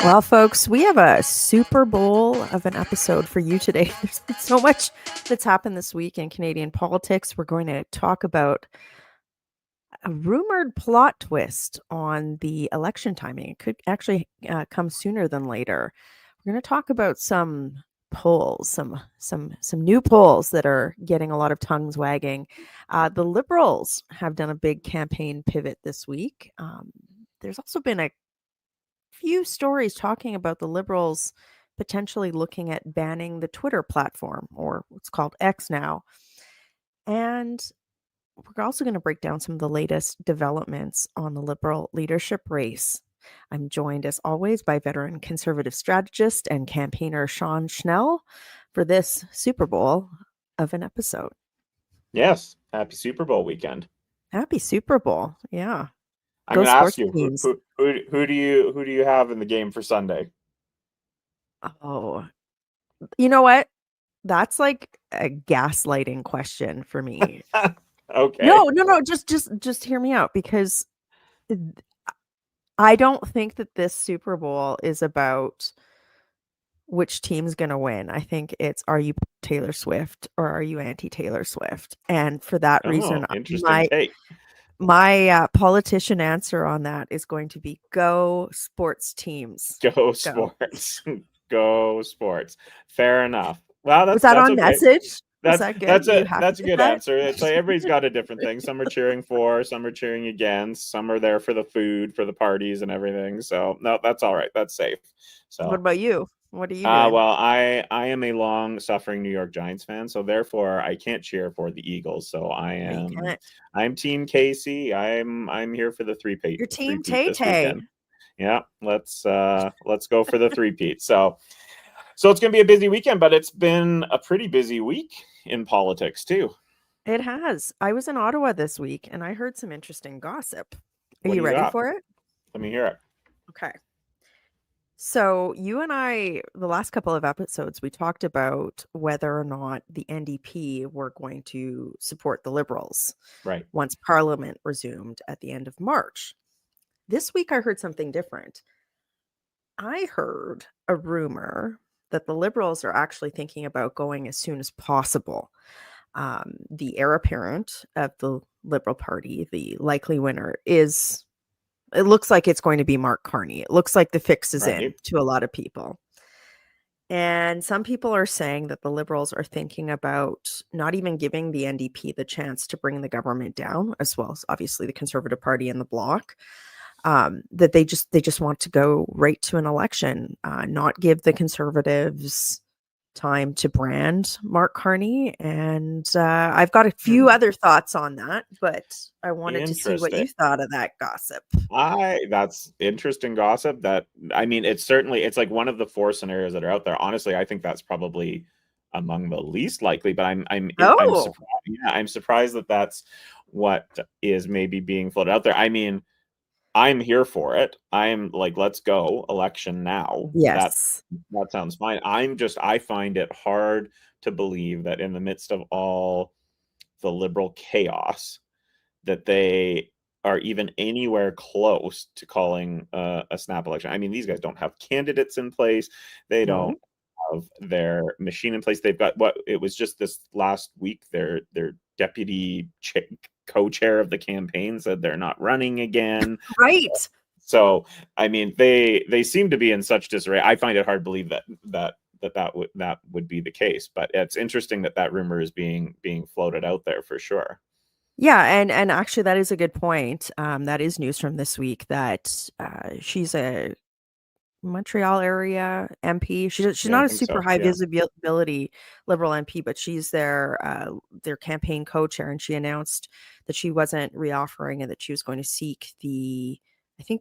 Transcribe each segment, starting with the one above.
Well, folks, we have a Super Bowl of an episode for you today. There's been so much that's happened this week in Canadian politics. We're going to talk about a rumored plot twist on the election timing. It could actually come sooner than later. We're going to talk about some polls, some new polls that are getting a lot of tongues wagging. The Liberals have done a big campaign pivot this week. There's also been a few stories talking about the Liberals potentially looking at banning the Twitter platform, or what's called X now. And we're also going to break down some of the latest developments on the Liberal leadership race. I'm joined, as always, by veteran Conservative strategist and campaigner Sean Schnell for this Super Bowl of an episode. Yes, happy Super Bowl weekend. Happy Super Bowl, yeah. I'm going to ask you, who do you have in the game for Sunday? Oh, you know what? That's like a gaslighting question for me. Okay. No, just hear me out, because I don't think that this Super Bowl is about which team's going to win. I think it's, are you Taylor Swift or are you anti-Taylor Swift? And for that reason, my politician answer on that is going to be go sports teams. Go sports. Go sports. Fair enough. Well, was that on okay. message? That's a good answer. It's like everybody's got a different thing. Some are cheering for, some are cheering against, some are there for the food, for the parties and everything. So no, that's all right. That's safe. So what about you? What are you doing? Well, I am a long-suffering New York Giants fan, so therefore I can't cheer for the Eagles. So I'm Team Casey. I'm here for the three-peat. Your Team Tay-Tay. Yeah, let's go for the three-peat. So it's going to be a busy weekend, but it's been a pretty busy week in politics too. It has. I was in Ottawa this week and I heard some interesting gossip. Are you ready for it? Let me hear it. Okay. So you and I, the last couple of episodes, we talked about whether or not the NDP were going to support the Liberals once Parliament resumed at the end of March. This week, I heard something different. I heard a rumor that the Liberals are actually thinking about going as soon as possible. The heir apparent of the Liberal Party, the likely winner, it looks like it's going to be Mark Carney. It looks like the fix is in to a lot of people. And some people are saying that the Liberals are thinking about not even giving the NDP the chance to bring the government down, as well as obviously the Conservative Party and the Bloc. That they just want to go right to an election, not give the Conservatives time to brand Mark Carney. And I've got a few other thoughts on that, but I wanted to see what you thought of that gossip. That's interesting gossip. It's like one of the four scenarios that are out there. Honestly, I think that's probably among the least likely, but I'm surprised. Yeah, I'm surprised that that's what is maybe being floated out there. I mean, I'm here for it. I'm like, let's go election now. Yes. That sounds fine. I find it hard to believe that in the midst of all the Liberal chaos that they are even anywhere close to calling a snap election. I mean, these guys don't have candidates in place. They don't have their machine in place. They've got it was just this last week, their deputy co-chair of the campaign said they're not running again. Right. So, I mean, they seem to be in such disarray. I find it hard to believe that would be the case, but it's interesting that rumor is being floated out there for sure. Yeah, and actually that is a good point. That is news from this week that she's a Montreal area MP. She's not a super high visibility Liberal MP, but she's their campaign co-chair, and she announced that she wasn't reoffering and that she was going to seek the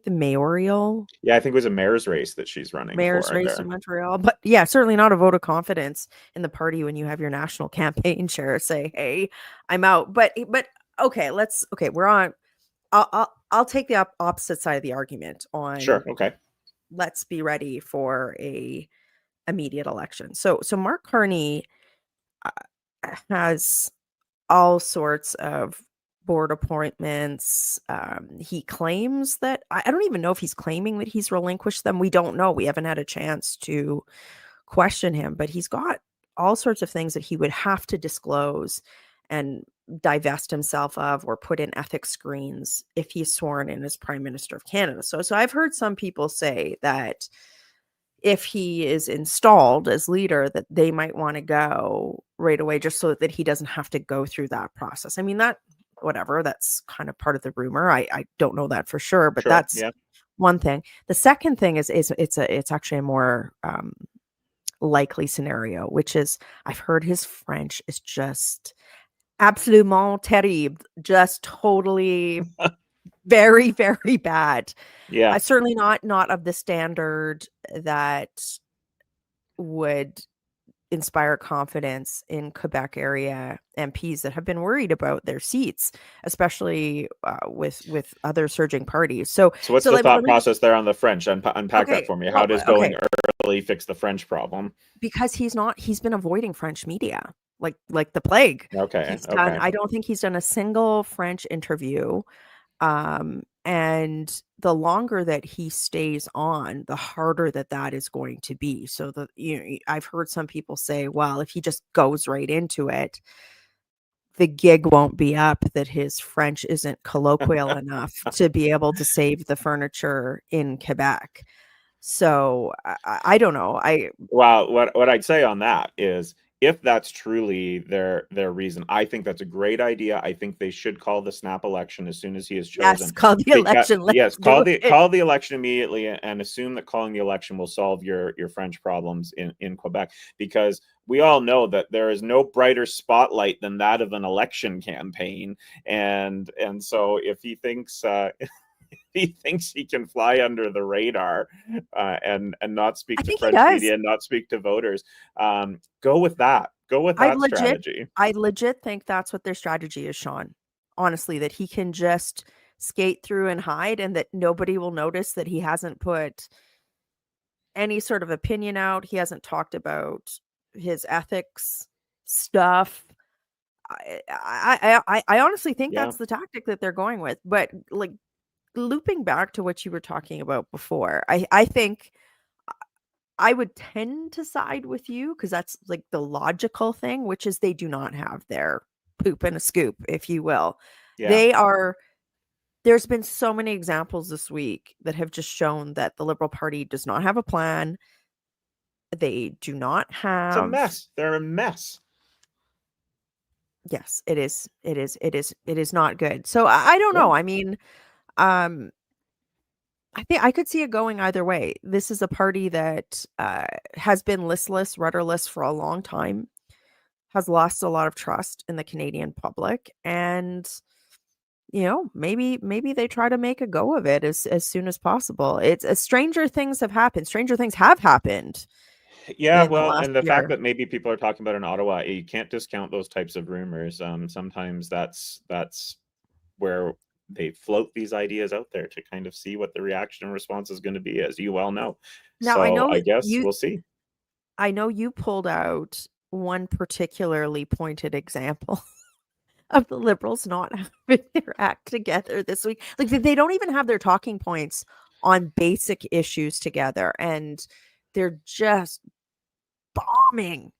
mayoral. Yeah, I think it was a mayor's race that she's running. Mayor's race in Montreal. But yeah, certainly not a vote of confidence in the party when you have your national campaign chair say, "Hey, I'm out." But okay, we're on. I'll take the opposite side of the argument on. Sure. Okay. Let's be ready for a immediate election. So Mark Carney has all sorts of board appointments. He claims that I don't even know if he's claiming that he's relinquished them. We don't know. We haven't had a chance to question him, but he's got all sorts of things that he would have to disclose and divest himself of or put in ethics screens if he's sworn in as Prime Minister of Canada. So I've heard some people say that if he is installed as leader, that they might want to go right away just so that he doesn't have to go through that process. I mean, that's kind of part of the rumor. I don't know that for sure, but that's one thing. The second thing is it's actually a more likely scenario, which is I've heard his French is just absolument terrible, just totally very, very bad. Yeah. Certainly not of the standard that would inspire confidence in Quebec area MPs that have been worried about their seats, especially with other surging parties. So what's the thought process there on the French? Unpack that for me. How does going early fix the French problem? Because he's been avoiding French media like the plague. Okay. I don't think he's done a single French interview. And the longer that he stays on, the harder that is going to be. So I've heard some people say, well, if he just goes right into it, the gig won't be up, that his French isn't colloquial enough to be able to save the furniture in Quebec. So I don't know. What I'd say on that is, if that's truly their reason, I think that's a great idea. I think they should call the snap election as soon as he is chosen. Yes, call the election. Call the election immediately and assume that calling the election will solve your French problems in Quebec, because we all know that there is no brighter spotlight than that of an election campaign. And so if he thinks he can fly under the radar and not speak to French media and not speak to voters, go with that. Go with that strategy. I legit think that's what their strategy is, Sean. Honestly, that he can just skate through and hide, and that nobody will notice that he hasn't put any sort of opinion out. He hasn't talked about his ethics stuff. I honestly think that's the tactic that they're going with. But like, looping back to what you were talking about before, I think I would tend to side with you, because that's like the logical thing, which is they do not have their poop in a scoop, if you will. There's been so many examples this week that have just shown that the Liberal Party does not have a plan. They do not have. It's a mess. They're a mess. Yes, it is. It is not good. So I don't know. I mean, I think I could see it going either way. This is a party that has been listless, rudderless for a long time, has lost a lot of trust in the Canadian public, and maybe they try to make a go of it as soon as possible. It's stranger things have happened. Stranger things have happened. Yeah, well, and the fact that maybe people are talking about in Ottawa, you can't discount those types of rumors. Sometimes that's where they float these ideas out there to kind of see what the reaction and response is going to be, as you well know. Now, so I guess we'll see. I know you pulled out one particularly pointed example of the Liberals not having their act together this week. Like, they don't even have their talking points on basic issues together, and they're just bombing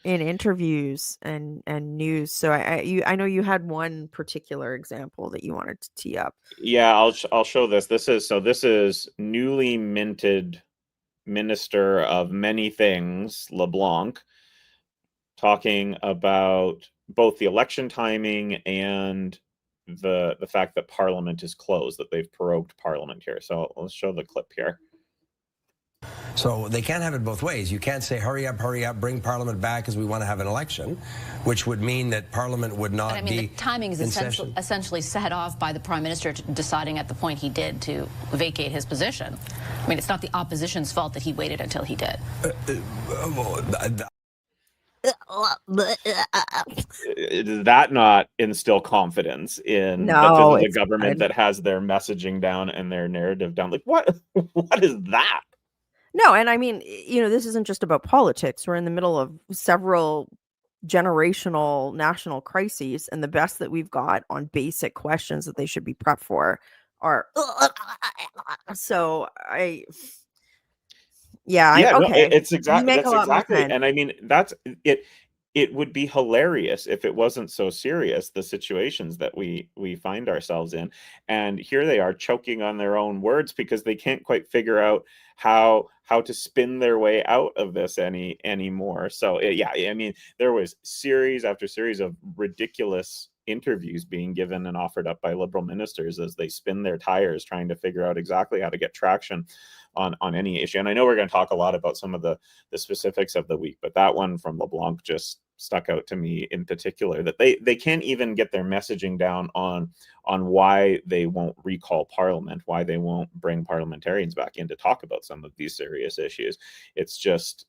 in interviews and news. So I know you had one particular example that you wanted to tee up. Yeah, I'll show this. This is newly minted Minister of Many Things, LeBlanc, talking about both the election timing and the fact that Parliament is closed, that they've prorogued Parliament here. So let's show the clip here. So they can't have it both ways. You can't say, hurry up, bring Parliament back because we want to have an election, which would mean that Parliament would not be. The timing is essentially set off by the Prime Minister deciding at the point he did to vacate his position. I mean, it's not the opposition's fault that he waited until he did. Does that not instill confidence in that this is a government that has their messaging down and their narrative down? Like, what is that? No, and I mean, this isn't just about politics. We're in the middle of several generational national crises, and the best that we've got on basic questions that they should be prepped for are so I yeah, Yeah, no, okay. it's You make a that's lot more exactly, sense. and I mean, that's it. It would be hilarious if it wasn't so serious, the situations that we find ourselves in. And here they are choking on their own words because they can't quite figure out how to spin their way out of this anymore. So yeah, I mean, there was series after series of ridiculous interviews being given and offered up by Liberal ministers as they spin their tires trying to figure out exactly how to get traction on any issue. And I know we're going to talk a lot about some of the specifics of the week, but that one from LeBlanc just stuck out to me in particular, that they can't even get their messaging down on why they won't recall Parliament, why they won't bring parliamentarians back in to talk about some of these serious issues. It's just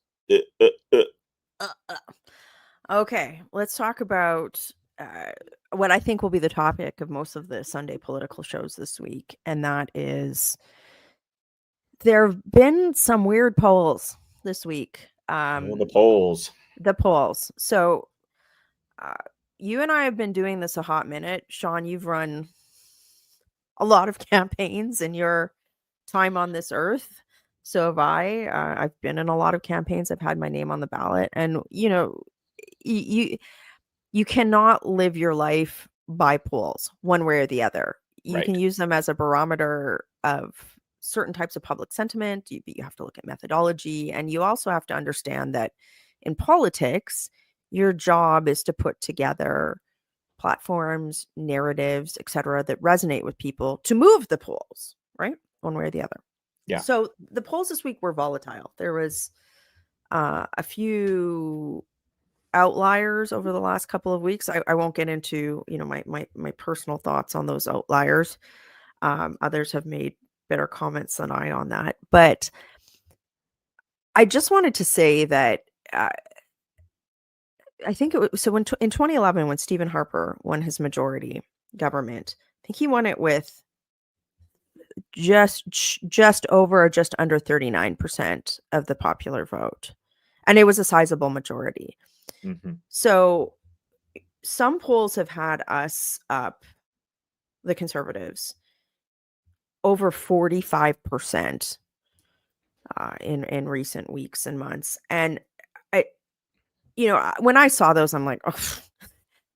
Okay, let's talk about what I think will be the topic of most of the Sunday political shows this week, and that is there have been some weird polls this week. the polls. The polls. So you and I have been doing this a hot minute. Sean, you've run a lot of campaigns in your time on this earth. So have I. I've been in a lot of campaigns. I've had my name on the ballot. And, you know, you cannot live your life by polls one way or the other. You Right. can use them as a barometer of certain types of public sentiment. You have to look at methodology, and you also have to understand that in politics, your job is to put together platforms, narratives, etc., that resonate with people to move the polls, right? One way or the other. Yeah. So the polls this week were volatile. There was a few outliers over the last couple of weeks. I won't get into, you know, my personal thoughts on those outliers. Others have made better comments than I on that, but I just wanted to say that I think it was so in 2011 when Stephen Harper won his majority government. I think he won it with just over or just under 39% of the popular vote, and it was a sizable majority. Mm-hmm. So some polls have had us up, the Conservatives, over 45% in recent weeks and months. And I, you know, when I saw those, I'm like, oh.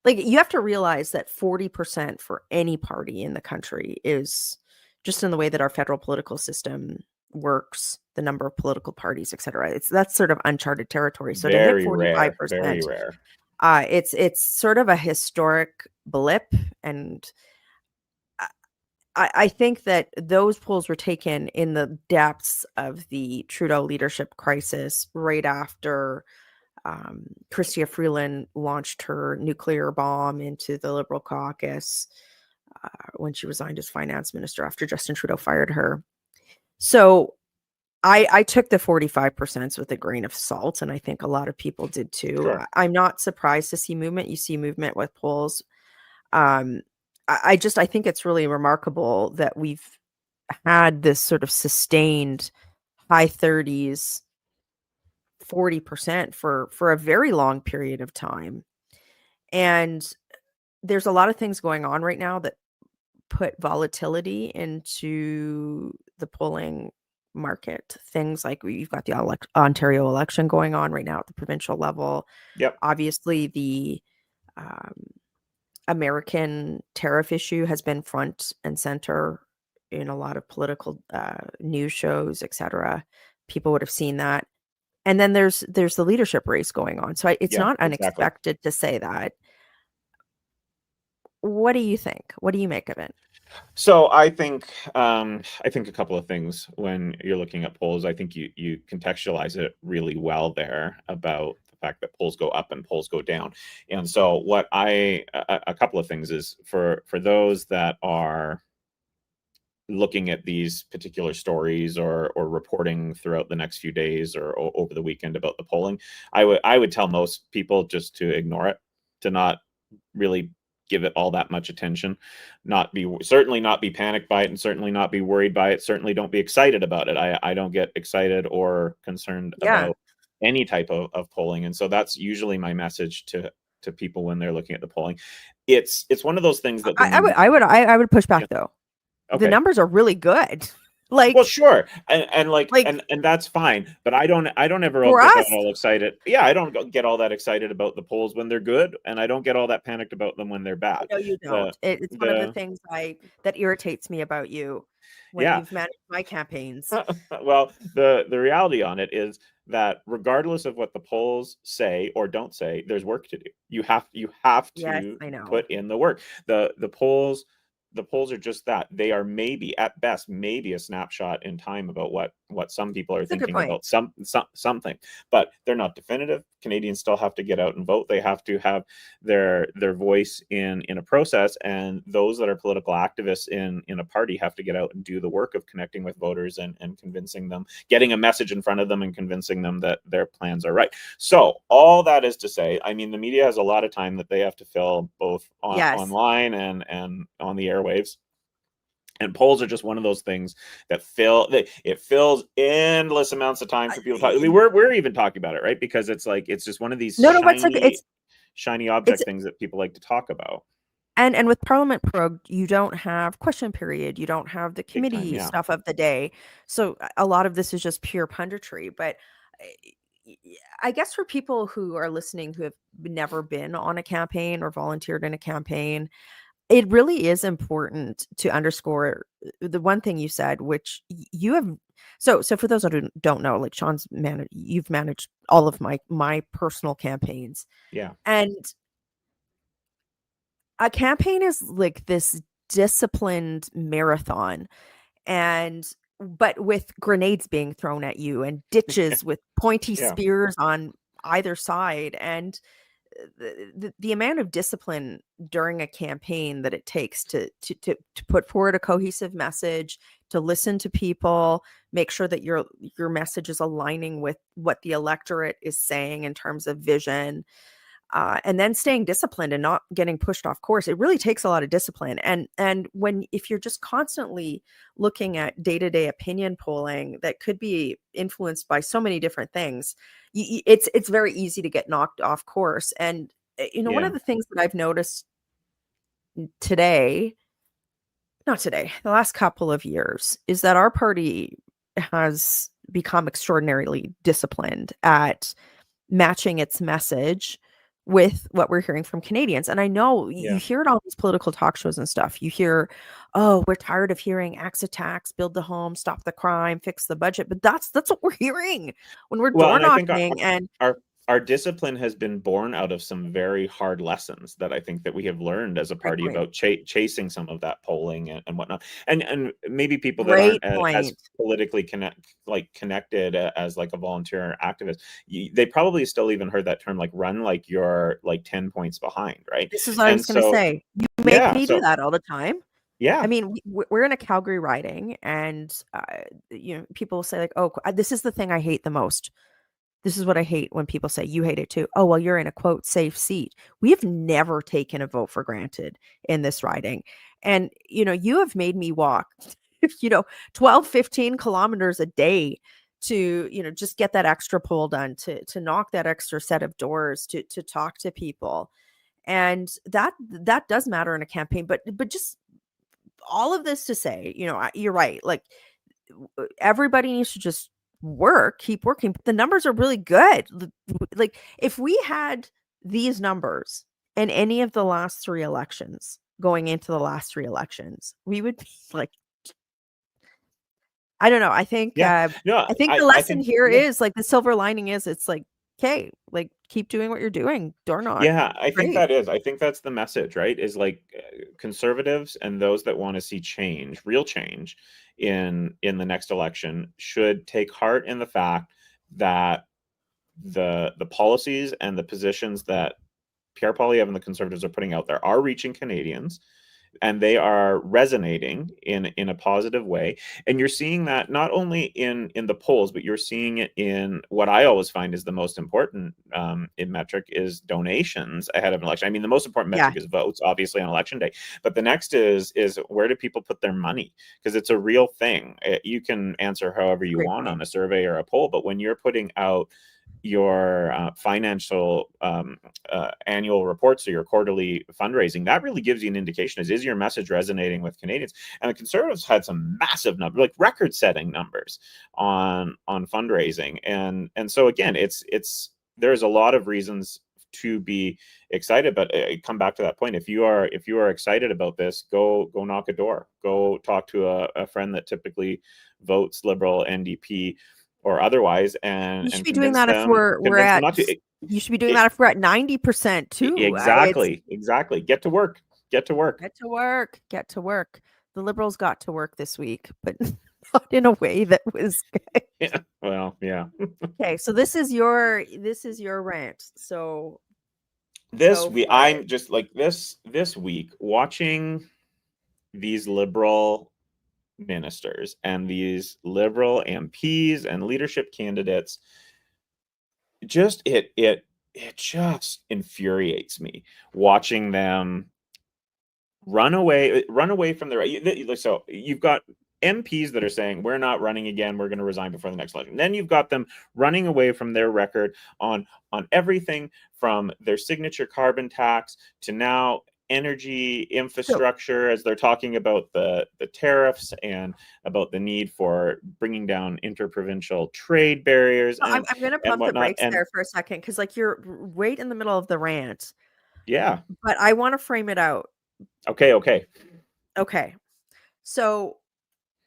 Like, you have to realize that 40% for any party in the country is just in the way that our federal political system works, the number of political parties, et cetera. That's sort of uncharted territory. So Very to hit 45%, very rare. It's sort of a historic blip, and I think that those polls were taken in the depths of the Trudeau leadership crisis, right after Chrystia Freeland launched her nuclear bomb into the Liberal caucus when she resigned as finance minister after Justin Trudeau fired her. So I took the 45% with a grain of salt, and I think a lot of people did too. Sure. I'm not surprised to see movement. You see movement with polls. I think it's really remarkable that we've had this sort of sustained high 30s, 40% for a very long period of time. And there's a lot of things going on right now that put volatility into the polling market. Things like you've got the Ontario election going on right now at the provincial level. Yep. Obviously, the American tariff issue has been front and center in a lot of political news shows, etc. People would have seen that. And then there's the leadership race going on. So it's not unexpected to say that. What do you think? What do you make of it? So I think a couple of things when you're looking at polls. I think you contextualize it really well there about the fact that polls go up and polls go down. And so a couple of things is for those that are looking at these particular stories or reporting throughout the next few days or over the weekend about the polling, I would tell most people just to ignore it, to not really give it all that much attention, certainly not be panicked by it, and certainly not be worried by it. Certainly don't be excited about it. I don't get excited or concerned about any type of polling. And so that's usually my message to people when they're looking at the polling. It's one of those things that I would push back though. Okay. The numbers are really good. Like, well, sure, and that's fine, but I don't ever get all excited. Yeah, I don't get all that excited about the polls when they're good, and I don't get all that panicked about them when they're bad. No, you don't. It's one of the things that irritates me about you when you've managed my campaigns. Well, the reality on it is that regardless of what the polls say or don't say, there's work to do. You have to put in the work. The polls are just that. They are maybe at best a snapshot in time about what some people are thinking about something, but they're not definitive. Canadians still have to get out and vote. They have to have their voice in a process, and those that are political activists in a party have to get out and do the work of connecting with voters and convincing them, getting a message in front of them and convincing them that their plans are right. So all that is to say, I mean, the media has a lot of time that they have to fill both online and on the airwaves. And polls are just one of those things that fills endless amounts of time for people to talk. I mean, we're even talking about it, right? Because it's just one of these shiny object things that people like to talk about. And with Parliament prorogued, you don't have question period. You don't have the committee stuff of the day. So a lot of this is just pure punditry. But I guess for people who are listening who have never been on a campaign or volunteered in a campaign, it really is important to underscore the one thing you said, which you have. So for those who don't know, like you've managed all of my personal campaigns. Yeah. And a campaign is like this disciplined marathon, but with grenades being thrown at you and ditches with pointy spears on either side. And the amount of discipline during a campaign that it takes to put forward a cohesive message, to listen to people, make sure that your message is aligning with what the electorate is saying in terms of vision, and then staying disciplined and not getting pushed off course. It really takes a lot of discipline. And if you're just constantly looking at day-to-day opinion polling that could be influenced by so many different things, it's very easy to get knocked off course. And one of the things that I've noticed the last couple of years, is that our party has become extraordinarily disciplined at matching its message with what we're hearing from Canadians. And I know you hear it on these political talk shows and stuff. You hear, oh, we're tired of hearing axe attacks, build the home, stop the crime, fix the budget. But that's what we're hearing when we're door knocking. And our discipline has been born out of some very hard lessons that I think that we have learned as a party about chasing some of that polling and whatnot. And maybe people that aren't as politically connected as like a volunteer activist, they probably still even heard that term, like run like you're like 10 points behind, right? This is what I was going to say. You make me do that all the time. Yeah. I mean, we're in a Calgary riding, and people say like, oh, this is the thing I hate the most. This is what I hate when people say, you hate it too. Oh, well, you're in a quote safe seat. We have never taken a vote for granted in this riding. And, you have made me walk, 12, 15 kilometers a day to, just get that extra poll done, to knock that extra set of doors, to talk to people. And that does matter in a campaign, but just all of this to say, you're right. Like, everybody needs to just keep working. But the numbers are really good. Like, if we had these numbers in any of the last three elections, going into the last three elections, we would be like, I don't know. I think, I think the lesson here is like, the silver lining is, it's like, okay, like, keep doing what you're doing. Door knock. Yeah, I think that's the message, right? Is like, conservatives and those that want to see change, real change in the next election, should take heart in the fact that the policies and the positions that Pierre Poilievre and the Conservatives are putting out there are reaching Canadians, and they are resonating in a positive way. And you're seeing that not only in the polls, but you're seeing it in what I always find is the most important in metric is donations ahead of an election. I mean, the most important metric is votes, obviously, on election day. But the next is where do people put their money? Because it's a real thing. You can answer however you want on a survey or a poll, but when you're putting out your financial annual reports or your quarterly fundraising, that really gives you an indication is your message resonating with Canadians? And the Conservatives had some massive numbers, like record-setting numbers on fundraising, and so again, it's there's a lot of reasons to be excited, but come back to that point. If you are excited about this, go knock a door, go talk to a friend that typically votes Liberal, NDP, or otherwise, and you should be doing that if we're at. You should be doing that if we're at 90% too. Exactly. Get to work. The Liberals got to work this week, but not in a way that was good. Yeah. Well, yeah. Okay, so this is your rant. So I'm just like this week watching these Liberal ministers and these Liberal MPs and leadership candidates. Just it just infuriates me watching them run away from their. So you've got MPs that are saying we're not running again, we're going to resign before the next election. Then you've got them running away from their record on everything from their signature carbon tax to now energy infrastructure, as they're talking about the tariffs and about the need for bringing down interprovincial trade barriers. I'm going to pump the brakes there for a second, because like you're right in the middle of the rant. Yeah. But I want to frame it out. Okay. So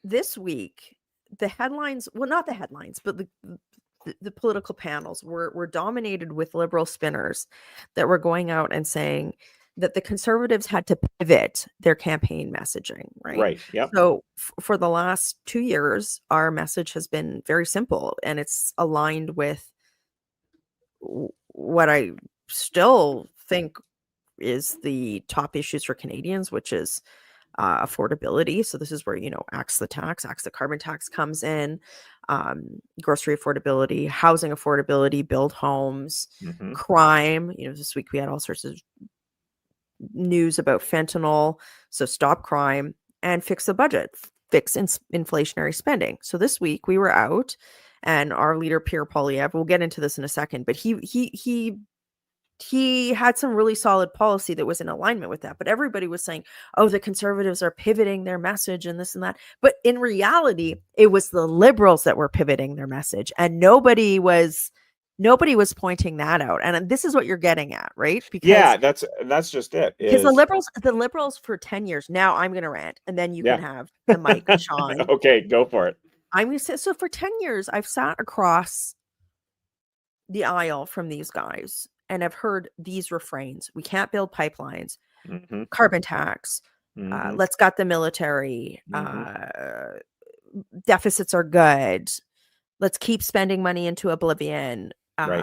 this week, the headlines, well, not the headlines, but the political panels were dominated with Liberal spinners that were going out and saying that the Conservatives had to pivot their campaign messaging, right? Right, yep. So for the last 2 years, our message has been very simple, and it's aligned with what I still think is the top issues for Canadians, which is affordability. So this is where, axe the carbon tax comes in, grocery affordability, housing affordability, build homes, crime. This week we had all sorts of news about fentanyl. So stop crime and fix the budget, fix inflationary spending. So this week we were out, and our leader, Pierre Poilievre, we'll get into this in a second, but he had some really solid policy that was in alignment with that. But everybody was saying, oh, the Conservatives are pivoting their message and this and that. But in reality, it was the Liberals that were pivoting their message, and nobody was pointing that out. And this is what you're getting at, right? Because that's just it. Because the Liberals for 10 years, now I'm going to rant, and then you can have the mic, Sean. Okay, go for it. I'm going to say, so for 10 years, I've sat across the aisle from these guys, and I've heard these refrains. We can't build pipelines, carbon tax, let's gut the military, deficits are good, let's keep spending money into oblivion,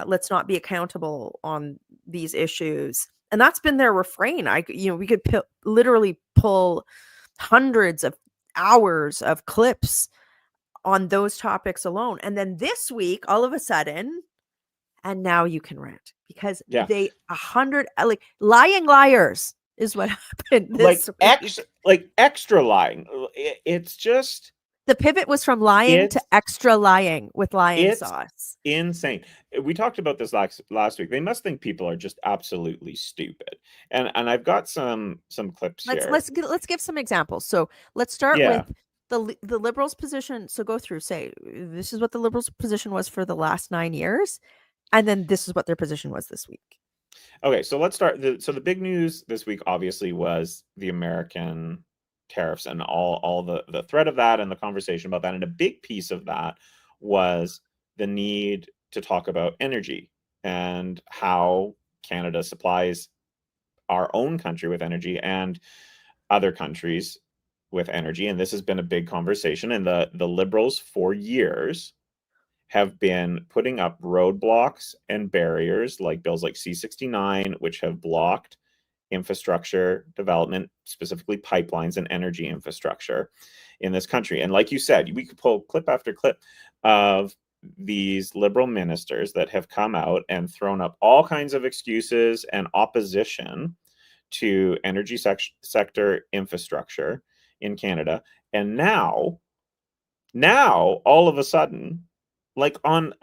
let's not be accountable on these issues. And that's been their refrain. We could literally pull hundreds of hours of clips on those topics alone. And then this week, all of a sudden, and now you can rant, because they 100 lying liars is what happened this week. Extra lying. It's just the pivot was from lying to extra lying with lying sauce. Insane. We talked about this last week. They must think people are just absolutely stupid. And I've got some clips here. Let's give some examples. So let's start with the Liberals' position. So go through, say, this is what the Liberals' position was for the last 9 years. And then this is what their position was this week. Okay, so let's start. So the big news this week, obviously, was the American tariffs and all the threat of that and the conversation about that. And a big piece of that was the need to talk about energy and how Canada supplies our own country with energy and other countries with energy. And this has been a big conversation. And the Liberals for years have been putting up roadblocks and barriers, like bills like C-69, which have blocked infrastructure development, specifically pipelines and energy infrastructure in this country. And like you said, we could pull clip after clip of these Liberal ministers that have come out and thrown up all kinds of excuses and opposition to energy sector infrastructure in Canada. And now all of a sudden, like on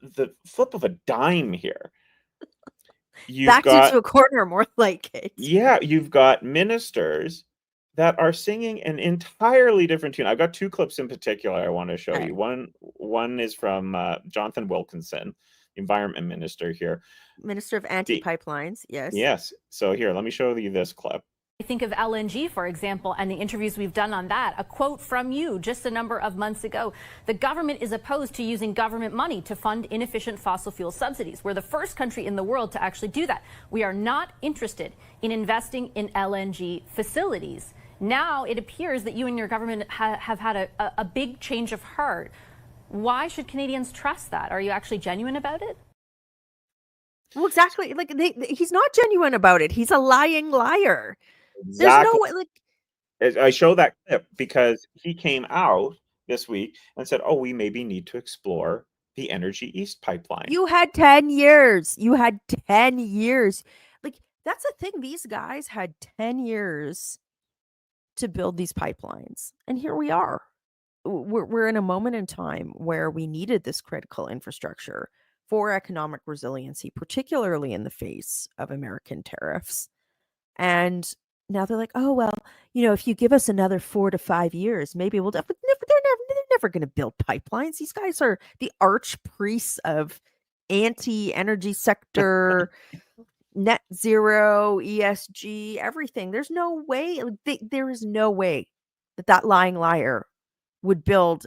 the flip of a dime here. Backed into a corner, more like it. Yeah, you've got ministers that are singing an entirely different tune. I've got two clips in particular I want to show you. One is from Jonathan Wilkinson, environment minister here. Minister of Anti-Pipelines, yes. Yes. So here, let me show you this clip. I think of LNG, for example, and the interviews we've done on that. A quote from you just a number of months ago. The government is opposed to using government money to fund inefficient fossil fuel subsidies. We're the first country in the world to actually do that. We are not interested in investing in LNG facilities. Now it appears that you and your government have had a big change of heart. Why should Canadians trust that? Are you actually genuine about it? Well, exactly. Like he's not genuine about it. He's a lying liar. Exactly. There's no way. Like, I show that clip because he came out this week and said, "Oh, we maybe need to explore the Energy East pipeline." You had 10 years. You had 10 years. Like that's the thing. These guys had 10 years to build these pipelines, and here we are. We're in a moment in time where we needed this critical infrastructure for economic resiliency, particularly in the face of American tariffs. And now they're like, oh, well, if you give us another 4 to 5 years, maybe we'll. They're never going to build pipelines. These guys are the arch priests of anti-energy sector, net zero, ESG, everything. There's no way. There is no way that lying liar would build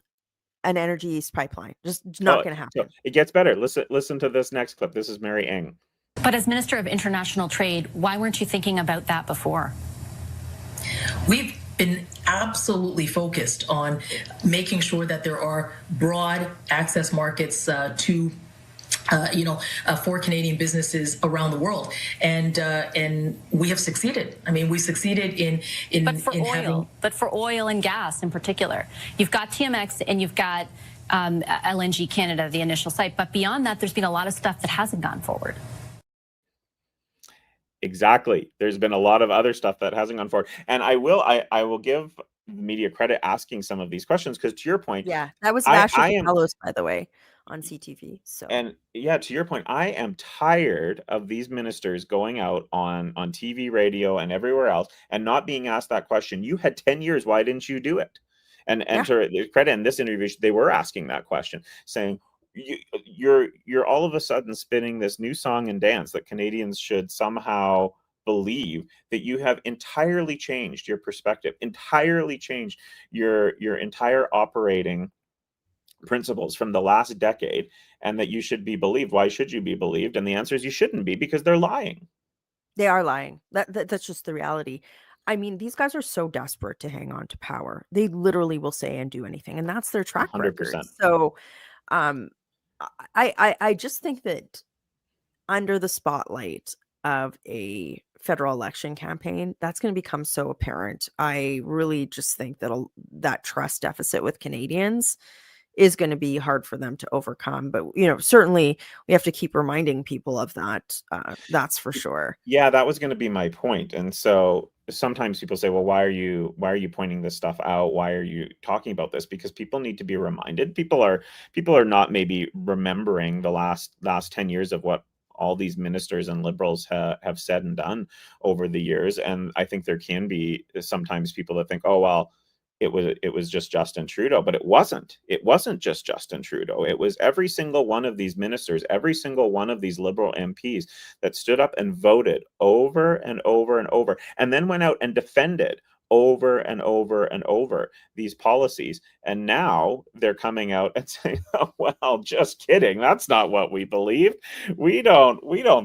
an Energy East pipeline. Just not going to happen. It gets better. Listen to this next clip. This is Mary Ng. But as Minister of International Trade, why weren't you thinking about that before? We've been absolutely focused on making sure that there are broad access markets to for Canadian businesses around the world, and we have succeeded. I mean, we succeeded in but for oil and gas in particular, you've got TMX and you've got LNG Canada, the initial site. But beyond that, there's been a lot of stuff that hasn't gone forward. Exactly. There's been a lot of other stuff that hasn't gone forward, and I will give the media credit asking some of these questions because, to your point, that was National Fellows, by the way, on CTV. So, and to your point, I am tired of these ministers going out on TV, radio, and everywhere else and not being asked that question. You had 10 years. Why didn't you do it? And to their credit, in this interview, they were asking that question, saying, you're all of a sudden spinning this new song and dance that Canadians should somehow believe that you have entirely changed your perspective, entirely changed your entire operating principles from the last decade, and that you should be believed. Why should you be believed? And the answer is you shouldn't be, because they're lying. They are lying. That's just the reality. I mean, these guys are so desperate to hang on to power. They literally will say and do anything, and that's their track 100%. Record. So I just think that under the spotlight of a federal election campaign, that's going to become so apparent. I really just think that trust deficit with Canadians is going to be hard for them to overcome. But, certainly we have to keep reminding people of that. That's for sure. Yeah, that was going to be my point. And so sometimes people say, well, why are you pointing this stuff out? Why are you talking about this? Because people need to be reminded. People are not maybe remembering the last 10 years of what all these ministers and Liberals have said and done over the years. And I think there can be sometimes people that think, oh, well, it was just Justin Trudeau, but it wasn't. It wasn't just Justin Trudeau. It was every single one of these ministers, every single one of these Liberal MPs that stood up and voted over and over and over, and then went out and defended over and over and over these policies. And now they're coming out and saying, oh, well, just kidding. That's not what we believed. We don't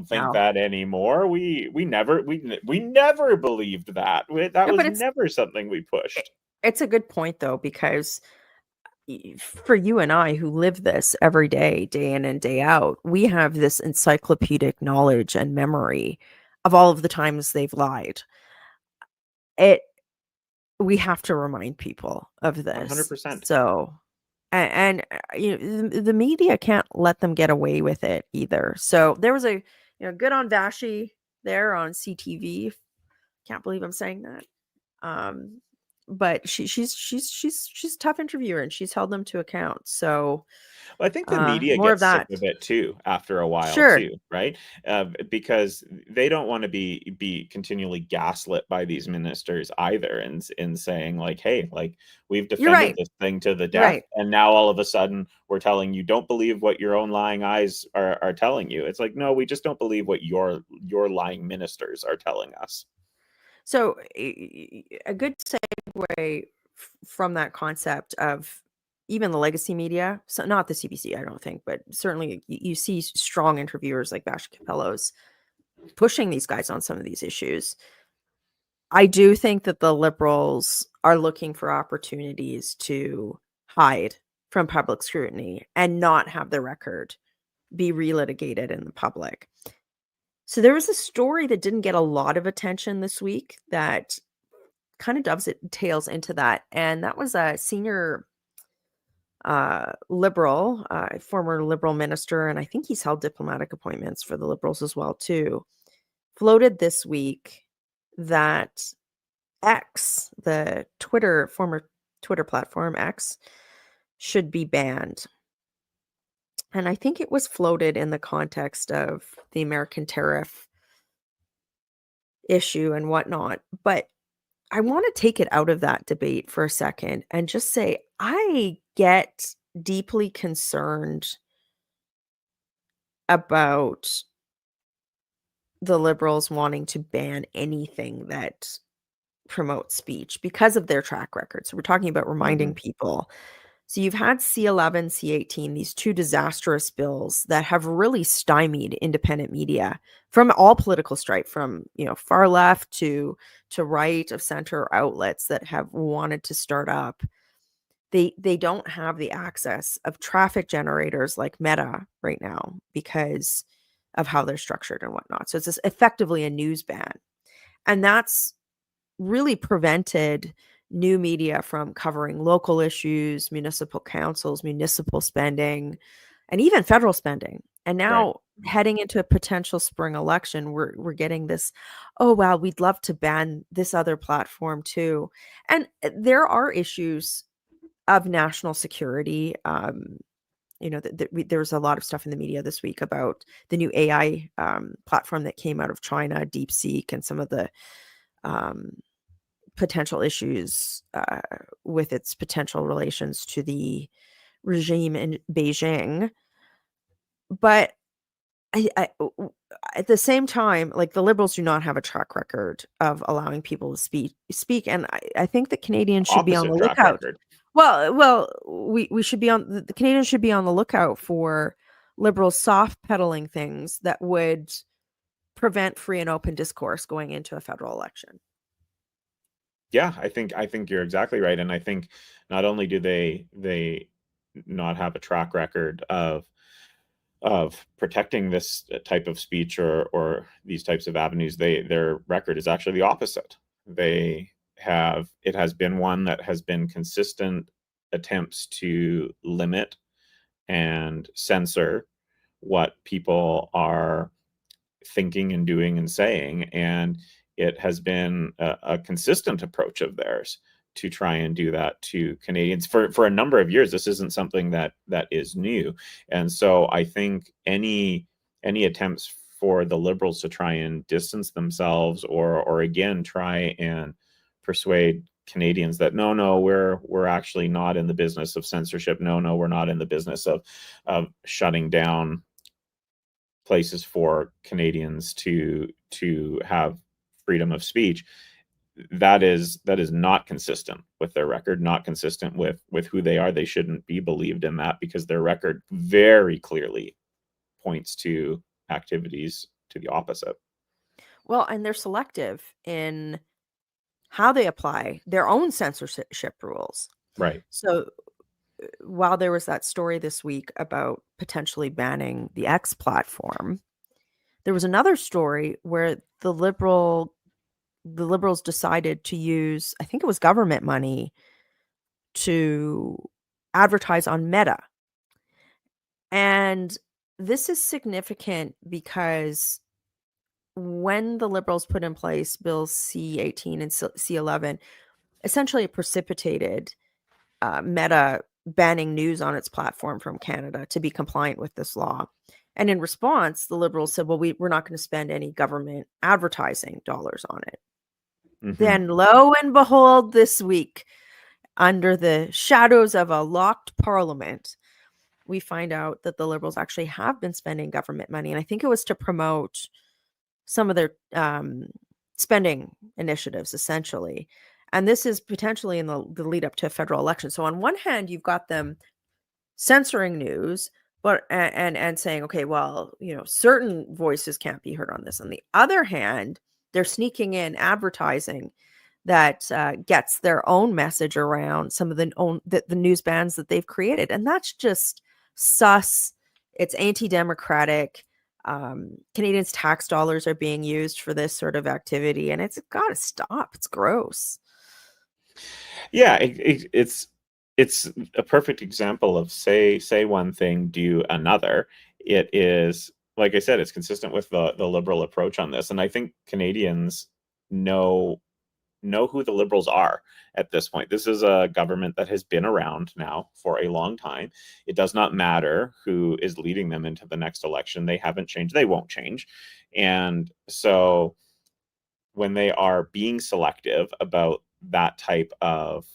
think that anymore. We never believed that. That was never something we pushed. It's a good point, though, because for you and I who live this every day, day in and day out, we have this encyclopedic knowledge and memory of all of the times they've lied. We have to remind people of this. 100%. So, and the media can't let them get away with it either. So there was a good on Vashi there on CTV. Can't believe I'm saying that. but she's a tough interviewer, and she's held them to account. So Well, I think the media more of gets sick that. of it too after a while Sure. too, right? Because they don't want to be continually gaslit by these ministers either, and saying like, "Hey, like we've You're defended right. this thing to the You're death, right. and now all of a sudden we're telling you don't believe what your own lying eyes are telling you." It's like, no, we just don't believe what your lying ministers are telling us. So a good segue from that concept of even the legacy media, so not the CBC, I don't think, but certainly you see strong interviewers like Basha Capello's pushing these guys on some of these issues. I do think that the Liberals are looking for opportunities to hide from public scrutiny and not have their record be relitigated in the public. So there was a story that didn't get a lot of attention this week that kind of dovetails into that. And that was a senior Liberal, former Liberal minister, and I think he's held diplomatic appointments for the Liberals as well too, floated this week that X, the former Twitter platform X, should be banned. And I think it was floated in the context of the American tariff issue and whatnot. But I want to take it out of that debate for a second and just say I get deeply concerned about the Liberals wanting to ban anything that promotes speech because of their track record. So we're talking about reminding people. So you've had C11, C18, these two disastrous bills that have really stymied independent media from all political stripe, from far left to right of center outlets that have wanted to start up. They don't have the access of traffic generators like Meta right now because of how they're structured and whatnot. So it's effectively a news ban. And that's really prevented new media from covering local issues, municipal councils, municipal spending, and even federal spending. And now heading into a potential spring election, we're getting this, oh, wow, we'd love to ban this other platform too. And there are issues of national security. There's a lot of stuff in the media this week about the new AI platform that came out of China, DeepSeek, and some of the potential issues with its potential relations to the regime in Beijing. But I at the same time, like, the Liberals do not have a track record of allowing people to speak, and I think that Canadians should be on the lookout. Well, we should be on the Canadians should be on the lookout for Liberals soft pedaling things that would prevent free and open discourse going into a federal election. Yeah, I think you're exactly right, and I think not only do they not have a track record of protecting this type of speech or these types of avenues, their record is actually the opposite. It has been one that has been consistent attempts to limit and censor what people are thinking and doing and saying, and it has been a consistent approach of theirs to try and do that to Canadians for a number of years. This isn't something that is new. And so I think any attempts for the Liberals to try and distance themselves or again try and persuade Canadians that no, we're actually not in the business of censorship. No, we're not in the business of shutting down places for Canadians to have freedom of speech. That is not consistent with their record, not consistent with who they are. They shouldn't be believed in that because their record very clearly points to activities to the opposite. Well, and they're selective in how they apply their own censorship rules. Right. So while there was that story this week about potentially banning the X platform, there was another story where the Liberals decided to use, I think it was government money, to advertise on Meta. And this is significant because when the Liberals put in place Bills C-18 and C-11, essentially it precipitated Meta banning news on its platform from Canada to be compliant with this law. And in response, the Liberals said, well, we're not going to spend any government advertising dollars on it. Mm-hmm. Then lo and behold, this week, under the shadows of a locked parliament, we find out that the Liberals actually have been spending government money. And I think it was to promote some of their spending initiatives, essentially. And this is potentially in the lead up to a federal election. So on one hand, you've got them censoring news, but and saying, okay, well, certain voices can't be heard on this. On the other hand, they're sneaking in advertising that gets their own message around some of the news bans that they've created. And that's just sus. It's anti-democratic. Canadians' tax dollars are being used for this sort of activity, and it's got to stop. It's gross. Yeah, it's a perfect example of say one thing, do another. It is, like I said, it's consistent with the Liberal approach on this, and I think Canadians know who the Liberals are at this point. This is a government that has been around now for a long time. It does not matter who is leading them into the next election. They haven't changed. They won't change. And so when they are being selective about that type of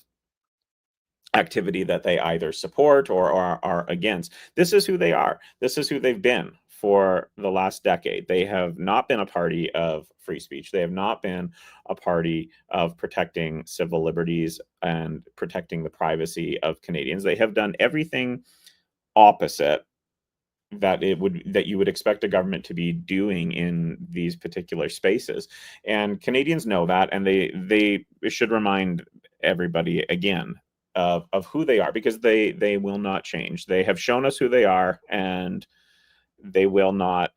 activity that they either support or are against, this is who they are. This is who they've been for the last decade. They have not been a party of free speech. They have not been a party of protecting civil liberties and protecting the privacy of Canadians. They have done everything opposite that you would expect a government to be doing in these particular spaces. And Canadians know that, and they should remind everybody again of who they are, because they will not change. They have shown us who they are, and they will not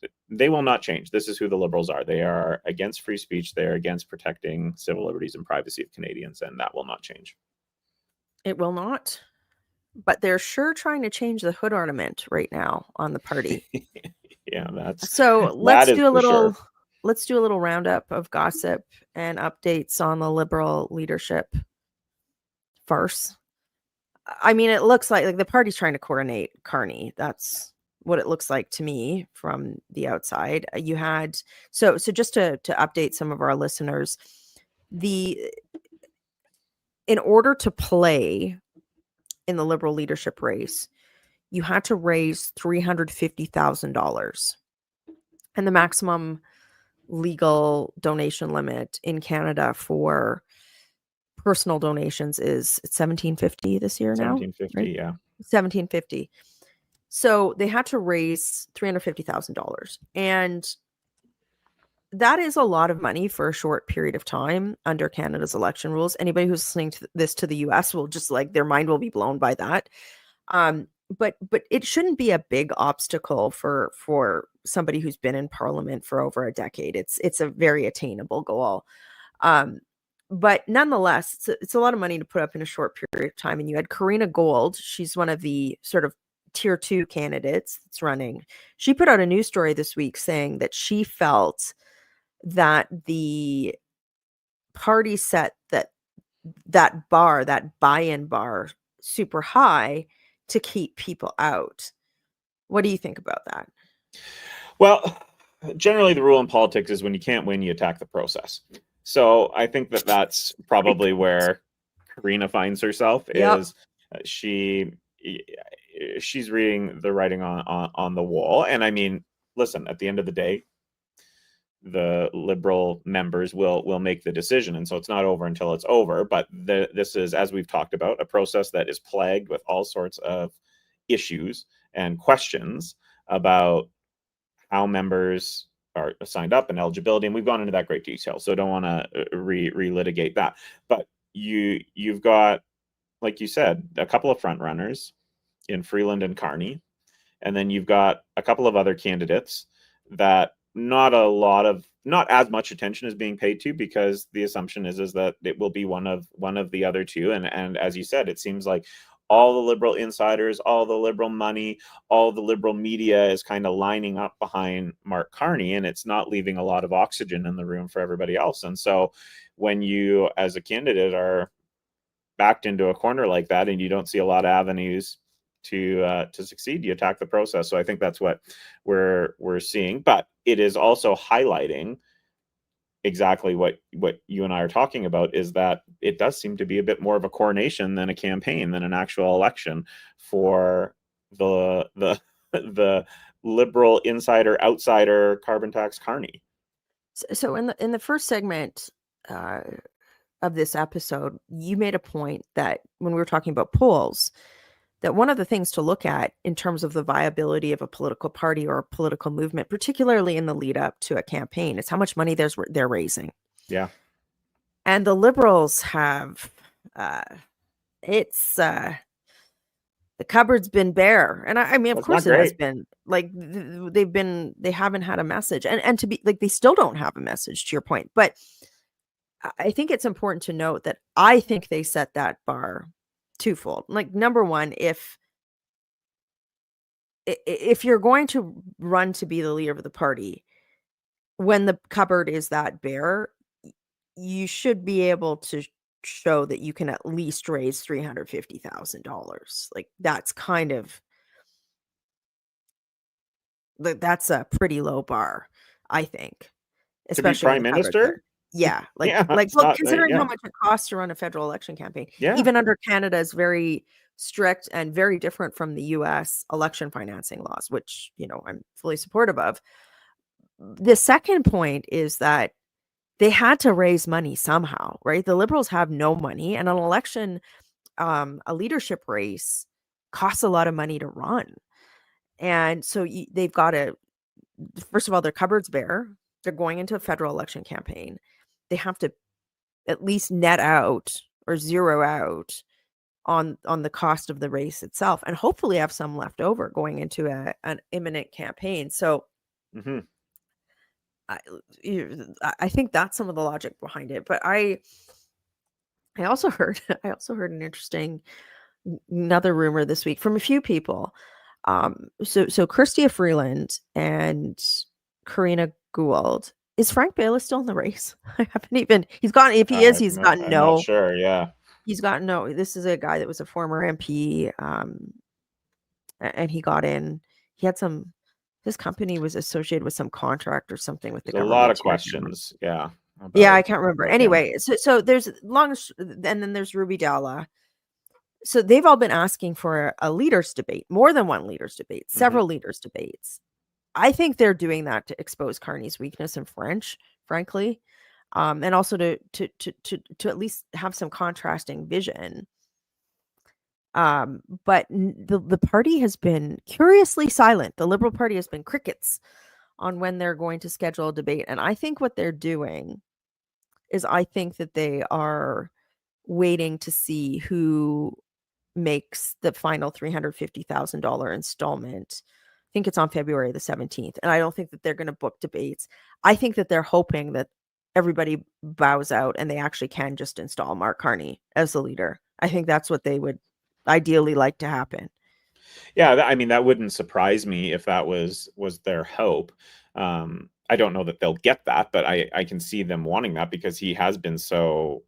change. This is who the Liberals are. They are against free speech. They're against protecting civil liberties and privacy of Canadians, and that will not change. It will not. But they're sure trying to change the hood ornament right now on the party. Yeah, let's do a little roundup of gossip and updates on the Liberal leadership farce. I mean, it looks like the party's trying to coronate Carney. That's what it looks like to me from the outside. You had so just to update some of our listeners, in order to play in the Liberal leadership race, you had to raise $350,000, and the maximum legal donation limit in Canada for personal donations is $1,750 this year now. $1,750, right? Yeah, $1,750. So they had to raise $350,000, and that is a lot of money for a short period of time under Canada's election rules. Anybody who's listening to this to the US will just their mind will be blown by that. But it shouldn't be a big obstacle for somebody who's been in Parliament for over a decade. It's a very attainable goal. But nonetheless, it's a lot of money to put up in a short period of time. And you had Karina Gold. She's one of the sort of tier 2 candidates that's running. She put out a news story this week saying that she felt that the party set that buy-in bar super high to keep people out. What do you think about that? Well, generally the rule in politics is when you can't win, you attack the process. So I think that's probably where Karina finds herself. Yep. Is she's reading the writing on the wall. And I mean, listen, at the end of the day, the Liberal members will make the decision. And so it's not over until it's over. But this is, as we've talked about, a process that is plagued with all sorts of issues and questions about how members are signed up and eligibility. And we've gone into that great detail, so don't want to relitigate that. But you've got, like you said, a couple of front runners in Freeland and Carney. And then you've got a couple of other candidates that not as much attention is being paid to, because the assumption is that it will be one of the other two. And as you said, it seems like all the Liberal insiders, all the Liberal money, all the Liberal media is kind of lining up behind Mark Carney, and it's not leaving a lot of oxygen in the room for everybody else. And so when you, as a candidate, are backed into a corner like that and you don't see a lot of avenues to succeed, you attack the process. So I think that's what we're seeing, but it is also highlighting exactly what you and I are talking about, is that it does seem to be a bit more of a coronation than a campaign, than an actual election for the liberal insider outsider carbon tax carny. So in the first segment of this episode, you made a point that when we were talking about polls, that one of the things to look at in terms of the viability of a political party or a political movement, particularly in the lead up to a campaign, is how much money they're raising. Yeah. And the Liberals have, the cupboard's been bare. And I mean, of course it has been. Like, they haven't had a message. And to be, like, they still don't have a message, to your point. But I think it's important to note that I think they set that bar twofold. Like, number one, if you're going to run to be the leader of the party, when the cupboard is that bare, you should be able to show that you can at least raise $350,000. Like, that's kind of, that's a pretty low bar, I think. Especially to be prime minister. Yeah, considering how much it costs to run a federal election campaign, even under Canada's very strict and very different from the US election financing laws, which, I'm fully supportive of. The second point is that they had to raise money somehow, right? The Liberals have no money, and an election, a leadership race costs a lot of money to run. And so they've got to, first of all, their cupboard's bare. They're going into a federal election campaign. They have to at least net out or zero out on the cost of the race itself, and hopefully have some left over going into an imminent campaign. So I think that's some of the logic behind it. But I also heard an interesting another rumor this week from a few people. So Chrystia Freeland and Karina Gould. Is Frank Bayless still in the race? I haven't even. He's gotten. If he is, he's gotten no. I'm not sure. Yeah. He's gotten no. This is a guy that was a former MP, and he got in. He had some. His company was associated with some contract or something with the government. A lot of questions. Yeah. Yeah, I can't remember. Anyway, so there's and then there's Ruby Dalla. So they've all been asking for a leaders debate, more than one leaders debate, several leaders debates. I think they're doing that to expose Carney's weakness in French, frankly, and also to at least have some contrasting vision. But the party has been curiously silent. The Liberal Party has been crickets on when they're going to schedule a debate. And I think what they're doing is, I think that they are waiting to see who makes the final $350,000 installment. I think it's on February the 17th. And I don't think that they're going to book debates. I think that they're hoping that everybody bows out and they actually can just install Mark Carney as the leader. I think that's what they would ideally like to happen. Yeah, I mean, that wouldn't surprise me if that was their hope. I don't know that they'll get that, but I can see them wanting that, because he has been so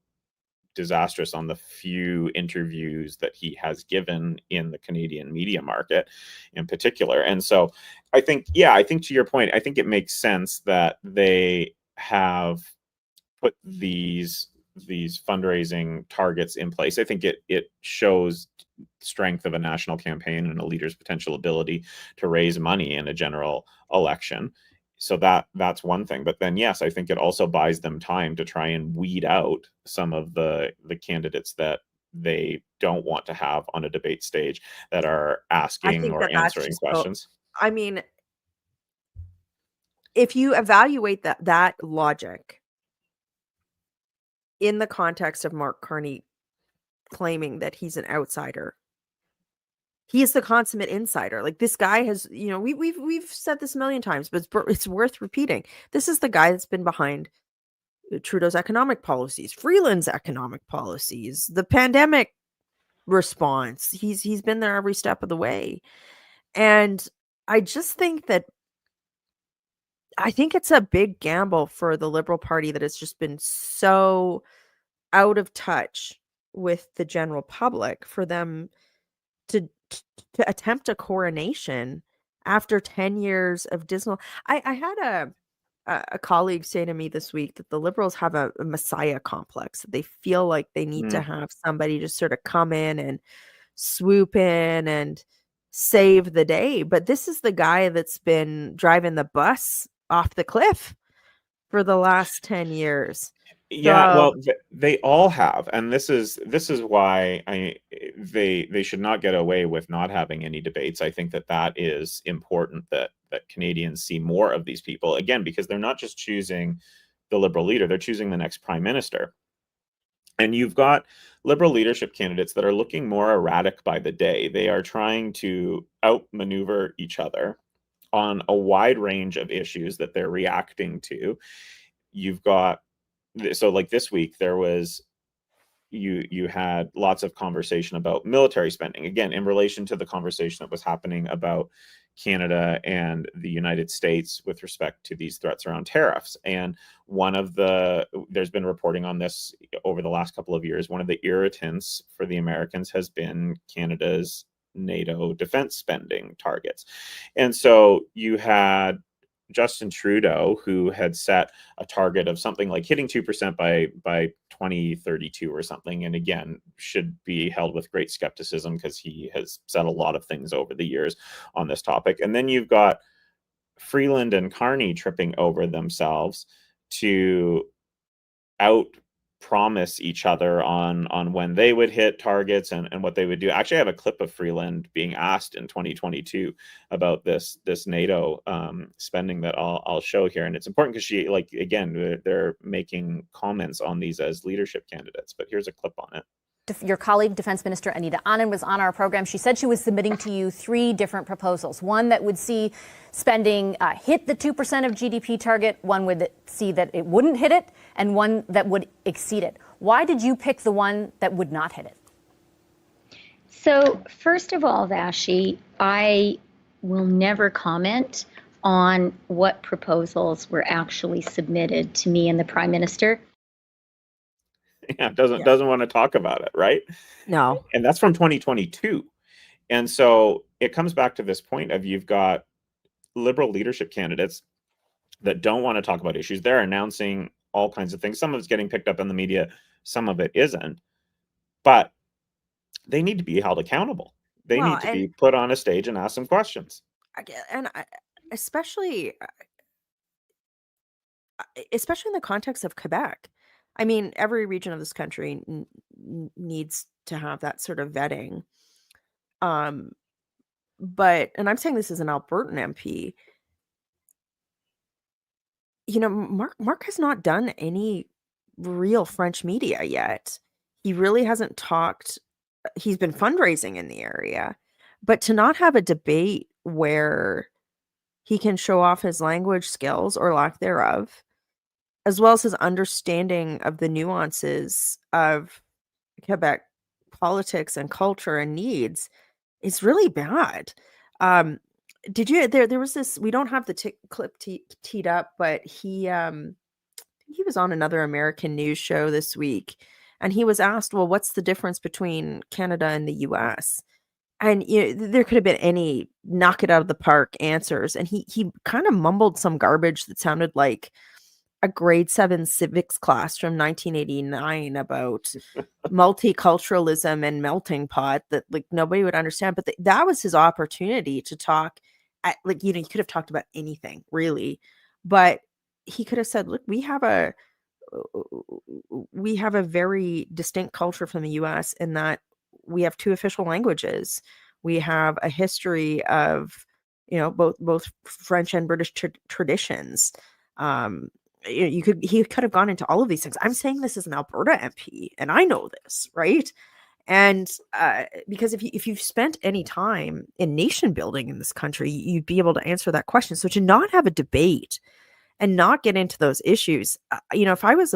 disastrous on the few interviews that he has given in the Canadian media market in particular. And so I think to your point, I think it makes sense that they have put these fundraising targets in place. I think it shows strength of a national campaign and a leader's potential ability to raise money in a general election. So that's one thing. But then, yes, I think it also buys them time to try and weed out some of the candidates that they don't want to have on a debate stage, that are asking or answering questions. I mean, if you evaluate that logic in the context of Mark Carney claiming that he's an outsider, he is the consummate insider. Like, this guy has, we've said this a million times, but it's worth repeating. This is the guy that's been behind Trudeau's economic policies, Freeland's economic policies, the pandemic response. He's been there every step of the way. And I just think it's a big gamble for the Liberal Party that has just been so out of touch with the general public for them to attempt a coronation after 10 years of dismal. I had a colleague say to me this week that the Liberals have a messiah complex. They feel like they need to have somebody just sort of come in and swoop in and save the day. But this is the guy that's been driving the bus off the cliff for the last 10 years. Yeah, well, they all have, and this is why they should not get away with not having any debates. I think that is important, that Canadians see more of these people, again, because they're not just choosing the Liberal leader, they're choosing the next prime minister. And you've got Liberal leadership candidates that are looking more erratic by the day. They are trying to outmaneuver each other on a wide range of issues that they're reacting to. You've got, so like this week, there was, you had lots of conversation about military spending, again, in relation to the conversation that was happening about Canada and the United States with respect to these threats around tariffs. And there's been reporting on this over the last couple of years. One of the irritants for the Americans has been Canada's NATO defense spending targets. And so you had Justin Trudeau, who had set a target of something like hitting 2% by 2032 or something, and again should be held with great skepticism because he has said a lot of things over the years on this topic. And then you've got Freeland and Carney tripping over themselves to promise each other on when they would hit targets and what they would do. Actually, I have a clip of Freeland being asked in 2022 about this NATO spending that I'll show here, and it's important because she, like, again, they're making comments on these as leadership candidates. But here's a clip on it. Your colleague, Defense Minister Anita Anand, was on our program. She said she was submitting to you 3 different proposals. One that would see spending hit the 2% of GDP target, one would see that it wouldn't hit it, and one that would exceed it. Why did you pick the one that would not hit it? So, first of all, Vashi, I will never comment on what proposals were actually submitted to me and the Prime Minister. Yeah, doesn't want to talk about it, right? No. And that's from 2022. And so it comes back to this point of, you've got Liberal leadership candidates that don't want to talk about issues. They're announcing all kinds of things. Some of it's getting picked up in the media, some of it isn't. But they need to be held accountable. They need to be put on a stage and ask some questions. And especially in the context of Quebec. I mean, every region of this country needs to have that sort of vetting. But, and I'm saying this as an Albertan MP, you know, Mark has not done any real French media yet. He really hasn't talked. He's been fundraising in the area, but to not have a debate where he can show off his language skills or lack thereof, as well as his understanding of the nuances of Quebec politics and culture and needs, is really bad. Did you, there was this, we don't have the clip teed up, but he was on another American news show this week, and he was asked, well, what's the difference between Canada and the US? And there could have been any knock it out of the park answers. And he kind of mumbled some garbage that sounded like a grade 7 civics class from 1989 about multiculturalism and melting pot that, like, nobody would understand. But that was his opportunity to talk at, like, he could have talked about anything really, but he could have said, look, we have a very distinct culture from the US in that we have 2 official languages. We have a history of, both French and British traditions. He could have gone into all of these things. I'm saying this as an Alberta MP, and I know this, right? And because if you've spent any time in nation building in this country, you'd be able to answer that question. So to not have a debate and not get into those issues, if I was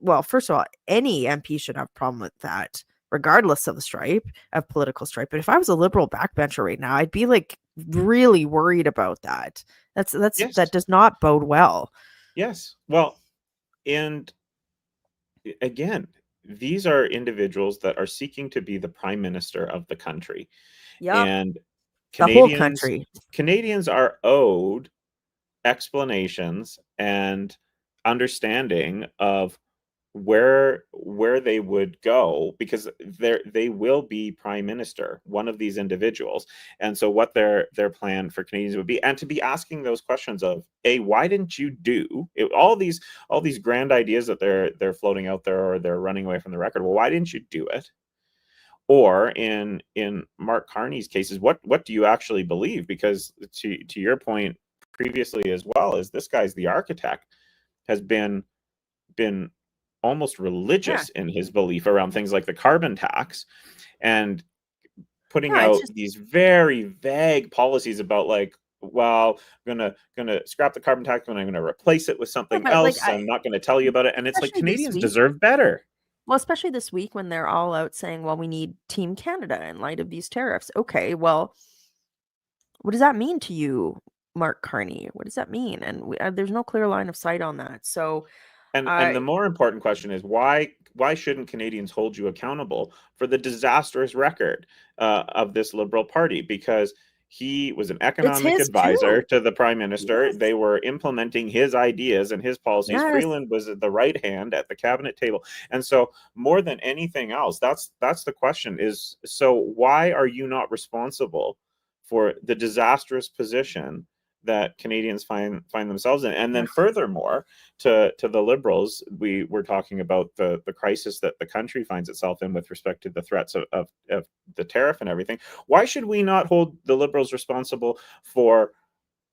well, first of all, any MP should have a problem with that, regardless of the stripe, of political stripe. But if I was a Liberal backbencher right now, I'd be like really worried about that. Yes. That does not bode well. Yes. Well, and again, these are individuals that are seeking to be the prime minister of the country. Yep. And The whole country. Canadians are owed explanations and understanding of where they would go, because they will be prime minister, one of these individuals. And so what their plan for Canadians would be, and to be asking those questions of, why didn't you do it, all these grand ideas that they're floating out there, or they're running away from the record. Well, why didn't you do it? Or in Mark Carney's cases, what do you actually believe? Because to your point previously as well, is this guy's the architect, has been almost religious in his belief around things like the carbon tax, and putting out these very vague policies about, like, well, I'm gonna scrap the carbon tax and I'm gonna replace it with something else. Like, I'm not gonna tell you about it. And it's like, Canadians deserve better. Well, especially this week when they're all out saying, well, we need Team Canada in light of these tariffs. Okay, well, what does that mean to you, Mark Carney? What does that mean? And there's no clear line of sight on that. So, and the more important question is, why shouldn't Canadians hold you accountable for the disastrous record of this Liberal Party? Because he was an economic advisor to the prime minister. Yes. They were implementing his ideas and his policies. Yes. Freeland was at the right hand at the cabinet table. And so more than anything else, that's the question is, so why are you not responsible for the disastrous position that Canadians find themselves in? And then furthermore, to the Liberals, we were talking about the crisis that the country finds itself in with respect to the threats of the tariff and everything. Why should we not hold the Liberals responsible for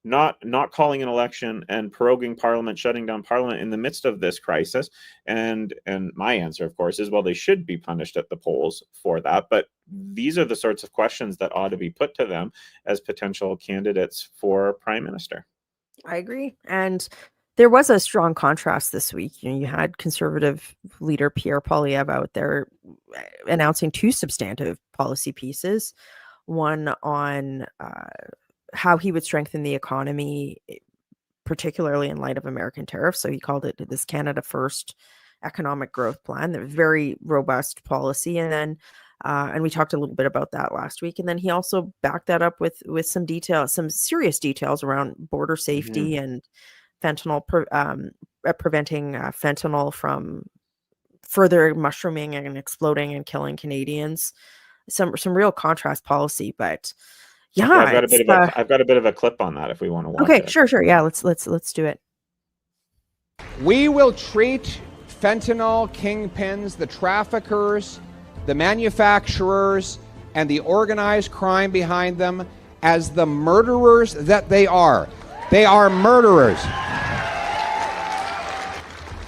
not calling an election and proroguing Parliament, shutting down Parliament in the midst of this crisis? And my answer, of course, is, well, they should be punished at the polls for that. But these are the sorts of questions that ought to be put to them as potential candidates for prime minister. I agree. And there was a strong contrast this week. You had Conservative leader Pierre Poilievre out there announcing two substantive policy pieces, one on how he would strengthen the economy, particularly in light of American tariffs. So he called it this Canada First economic growth plan, the very robust policy. And then, and we talked a little bit about that last week. And then he also backed that up with some details, some serious details around border safety and fentanyl, preventing fentanyl from further mushrooming and exploding and killing Canadians. Some real contrast policy, but I've got a bit of a clip on that if we want to watch it. Okay, sure. Yeah, let's do it. We will treat fentanyl kingpins, the traffickers, the manufacturers, and the organized crime behind them as the murderers that they are. They are murderers.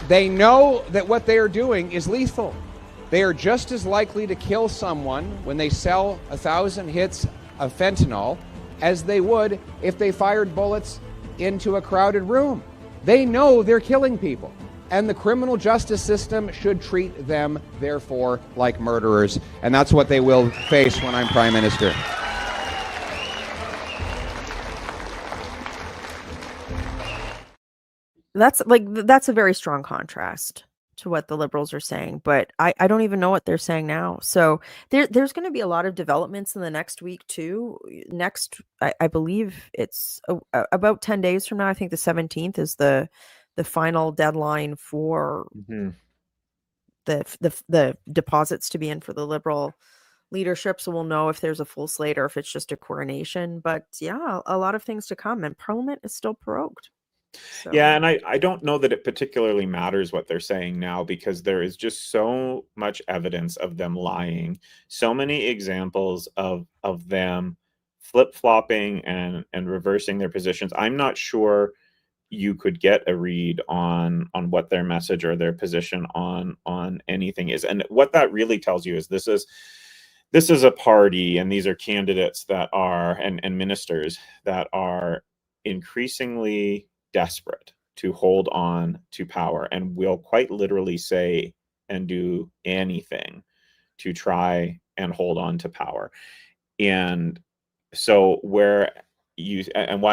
They know that what they are doing is lethal. They are just as likely to kill someone when they sell 1,000 hits of fentanyl as they would if they fired bullets into a crowded room. They know they're killing people, and the criminal justice system should treat them, therefore, like murderers, and that's what they will face when I'm prime minister. That's a very strong contrast to what the Liberals are saying, but I don't even know what they're saying now. So there's going to be a lot of developments in the next week too. I believe it's about 10 days from now. I think the 17th is the final deadline for the deposits to be in for the Liberal leadership. So we'll know if there's a full slate or if it's just a coronation. But yeah, a lot of things to come, and Parliament is still prorogued. So. Yeah, and I don't know that it particularly matters what they're saying now, because there is just so much evidence of them lying, so many examples of them flip-flopping and reversing their positions. I'm not sure you could get a read on what their message or their position on anything is. And what that really tells you is this is a party, and these are candidates that are and ministers that are increasingly desperate to hold on to power, and will quite literally say and do anything to try and hold on to power. And so why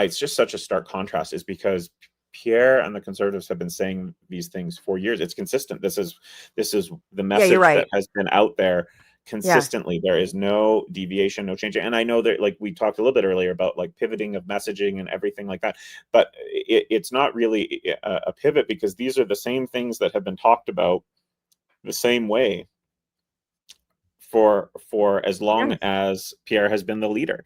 it's just such a stark contrast is because Pierre and the Conservatives have been saying these things for years. It's consistent. This is the message that has been out there consistently. There is no deviation, no change. And I know that, like, we talked a little bit earlier about like pivoting of messaging and everything like that, but it's not really a pivot, because these are the same things that have been talked about the same way for as long as Pierre has been the leader.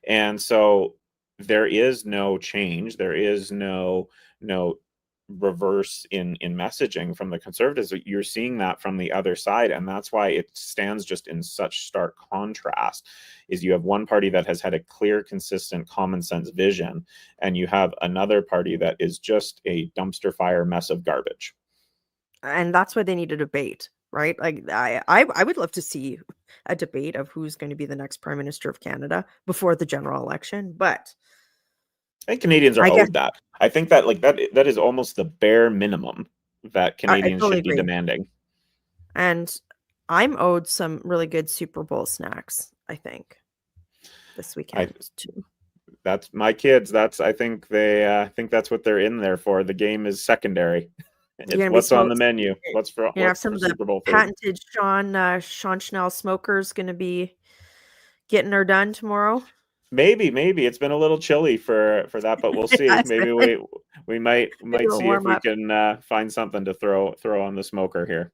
And so there is no change. There is no reverse in messaging from the Conservatives. You're seeing that from the other side, and that's why it stands just in such stark contrast. Is you have one party that has had a clear, consistent, common sense vision, and you have another party that is just a dumpster fire mess of garbage. And that's why they need a debate, right? Like I would love to see a debate of who's going to be the next Prime Minister of Canada before the general election, but I think Canadians are owed that. I think that that is almost the bare minimum that Canadians totally should be demanding. And I'm owed some really good Super Bowl snacks, I think, this weekend too. That's my kids. I think that's what they're in there for. The game is secondary. It's what's on the menu. What's for some of the Super Bowl food. Patented Sean Schnell smokers going to be getting her done tomorrow. Maybe it's been a little chilly for that, but we'll see. Maybe we might see if we can find something to throw on the smoker here.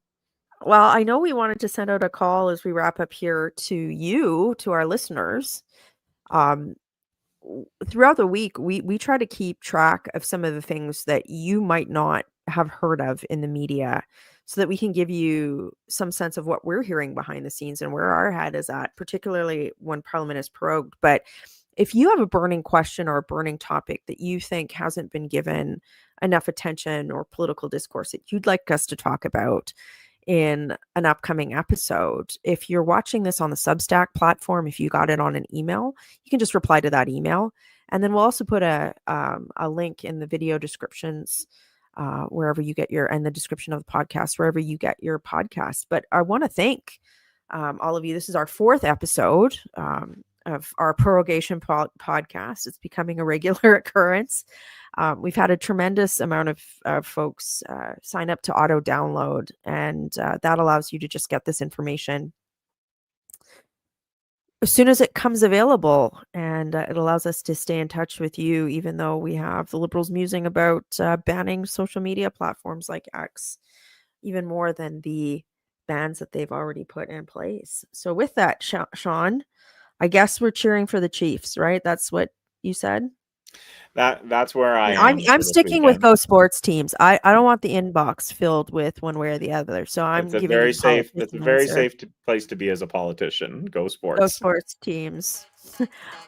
Well, I know we wanted to send out a call as we wrap up here to our listeners. Throughout the week, we try to keep track of some of the things that you might not have heard of in the media, so that we can give you some sense of what we're hearing behind the scenes and where our head is at, particularly when Parliament is prorogued. But if you have a burning question or a burning topic that you think hasn't been given enough attention or political discourse that you'd like us to talk about in an upcoming episode, if you're watching this on the Substack platform, if you got it on an email, you can just reply to that email. And then we'll also put a link in the video descriptions wherever you get and the description of the podcast, wherever you get your podcast. But I want to thank all of you. This is our 4th episode of our prorogation podcast. It's becoming a regular occurrence. We've had a tremendous amount of folks sign up to auto download, and that allows you to just get this information as soon as it comes available, and it allows us to stay in touch with you, even though we have the Liberals musing about banning social media platforms like X, even more than the bans that they've already put in place. So with that, Sean, I guess we're cheering for the Chiefs, right? That's what you said? That's where I'm sticking with Go Sports teams. I don't want the inbox filled with one way or the other. So it's a very safe place to be as a politician. Go Sports. Go Sports teams.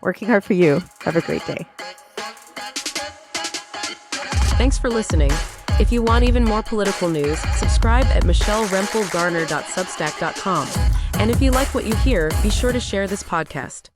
Working hard for you. Have a great day. Thanks for listening. If you want even more political news, subscribe at michellerempelgarner.substack.com. And if you like what you hear, be sure to share this podcast.